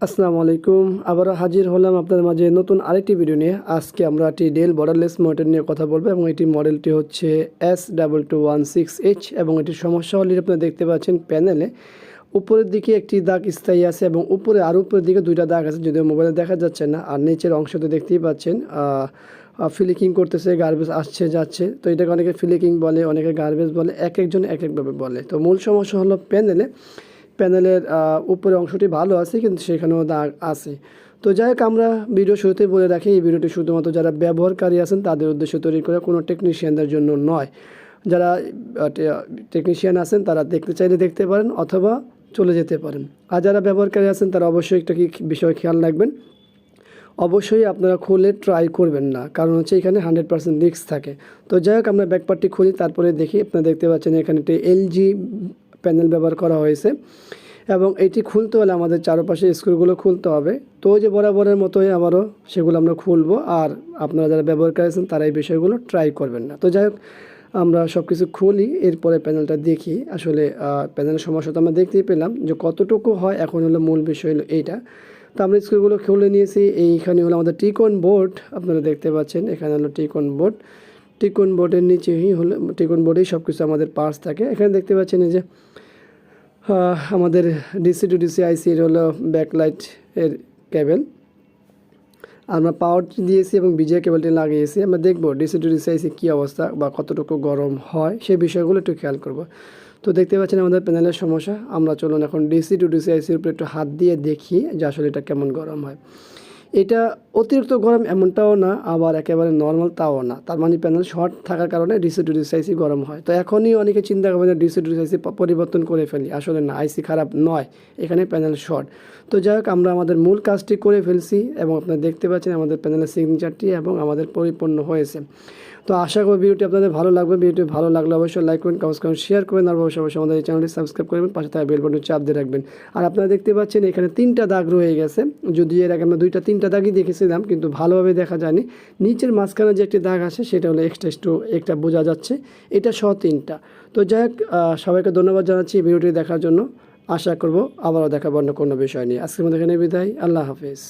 আসসালামু আলাইকুম। আবারও হাজির হলাম আপনাদের মাঝে নতুন আরেকটি ভিডিও নিয়ে। আজকে আমরা একটি ডেল বর্ডারলেস মডেল নিয়ে কথা বলবো এবং এটি মডেলটি হচ্ছে S2216H এবং এটির সমস্যা হলে আপনারা দেখতে পাচ্ছেন প্যানেলে উপরের দিকে একটি দাগ স্থায়ী আছে এবং উপরে আর উপরের দিকে দুইটা দাগ আছে, যদিও মোবাইলে দেখা যাচ্ছে না। আর নিচের অংশতে দেখতেই পাচ্ছেন ফ্লিকিং করতেছে, গার্বেজ আসছে যাচ্ছে। তো এটাকে অনেকে ফ্লিকিং বলে, অনেকে গার্বেজ বলে, এক একজন এক একভাবে বলে। তো মূল সমস্যা হলো প্যানেলের উপরের অংশটি ভালো আছে কিন্তু সেখানেও দাগ আছে। তো যাই হোক, আমরা ভিডিও শুরুতে বলে রাখি এই ভিডিওটি শুধুমাত্র যারা ব্যবহারকারী আছেন তাদের উদ্দেশ্যে তৈরি করে, কোনো টেকনিশিয়ানদের জন্য নয়। যারা টেকনিশিয়ান আছেন তারা দেখতে চাইলে দেখতে পারেন অথবা চলে যেতে পারেন। আর যারা ব্যবহারকারী আছেন তারা অবশ্যই একটা বিষয় খেয়াল রাখবেন, অবশ্যই আপনারা খুলে ট্রাই করবেন না, কারণ হচ্ছে এখানে 100% রিস্ক থাকে। তো যাই হোক, আমরা ব্যাকপার্টটি খুলি, তারপরে দেখি। আপনারা দেখতে পাচ্ছেন এখানে একটি এলজি প্যানেল ব্যবহার করা হয়েছে এবং এটি খুলতে হলে আমাদের চারপাশে স্ক্রুগুলো খুলতে হবে। তো ওই যে বরাবরের মতোই আবারও সেগুলো আমরা খুলবো। আর আপনারা যারা ব্যবহার করেছেন তারা এই বিষয়গুলো ট্রাই করবেন না। তো যাই হোক, আমরা সব কিছু খুলি, এরপরে প্যানেলটা দেখি। আসলে প্যানেলের সমস্যা তো আমরা দেখতেই পেলাম যে কতটুকু হয়। এখন হলো মূল বিষয় হলো এইটা। তো আমরা স্ক্রুগুলো খুলে নিয়েছি। এইখানে হলো আমাদের টিকন বোর্ড, আপনারা দেখতে পাচ্ছেন এখানে হলো টিকন বোর্ড। টিকন বোর্ডের নিচেই হলো টিকন বোর্ডেই সব কিছু আমাদের পার্টস থাকে। এখানে দেখতে পাচ্ছেন এই যে আমাদের ডিসি টু ডিসি আইসির হলো ব্যাকলাইট এর কেবল আমরা পাওয়ার দিয়েছি এবং বিজিএ কেবলটি লাগিয়েছি। আমরা দেখব ডিসি টু ডিসি আইসি কী অবস্থা বা কতটুকু গরম হয় সেই বিষয়গুলো একটু খেয়াল করব। তো দেখতে পাচ্ছেন আমাদের প্যানেলের সমস্যা। আমরা চলুন এখন ডিসি টু ডিসি আইসির উপরে একটু হাত দিয়ে দেখি যে আসলে এটা কেমন গরম হয়। এটা অতিরিক্ত গরম এমনটাও না, আবার একেবারে নর্মাল তাও না। তার মানে প্যানেল শর্ট থাকার কারণে ডিসি টু ডিসি আইসি গরম হয়। তো এখনই অনেকে চিন্তা করবেন যে ডিসি টু ডিসি আইসি পরিবর্তন করে ফেলি। আসলে না, আইসি খারাপ নয়, এখানে প্যানেল শর্ট। তো যাই হোক, আমরা আমাদের মূল কাজটি করে ফেলছি এবং আপনারা দেখতে পাচ্ছেন আমাদের প্যানেলের সিগনেচারটি এবং আমাদের পরিপূর্ণ হয়েছে। তো আশা করি ভিডিওটি আপনাদের ভালো লাগবে। ভিডিওটি ভালো লাগলে অবশ্যই লাইক করবেন, কমেন্ট করবেন, শেয়ার করবেন, আর অবশ্যই আমাদের এই চ্যানেলটি সাবস্ক্রাইব করবেন, পাশে থাকা বেল বাটন চাপ দিয়ে রাখবেন। আর আপনারা দেখতে পাচ্ছেন এখানে 3টা দাগ রয়ে গেছে, যদি এর আগে আমরা 3টা দাগই দেখেছিলাম কিন্তু ভালোভাবে দেখা যায়নি। নিচের মাঝখানে যে একটি দাগ আছে সেটা হলো এক্সট্রা একটা বোঝা যাচ্ছে, এটা সহ 3টা। তো যাই হোক, সবাইকে ধন্যবাদ জানাচ্ছি ভিডিওটি দেখার জন্য। আশা করব আবারও দেখাবো অন্য কোনো বিষয় নিয়ে। আজকের মধ্যে এখানে বিদায়। আল্লাহ হাফেজ।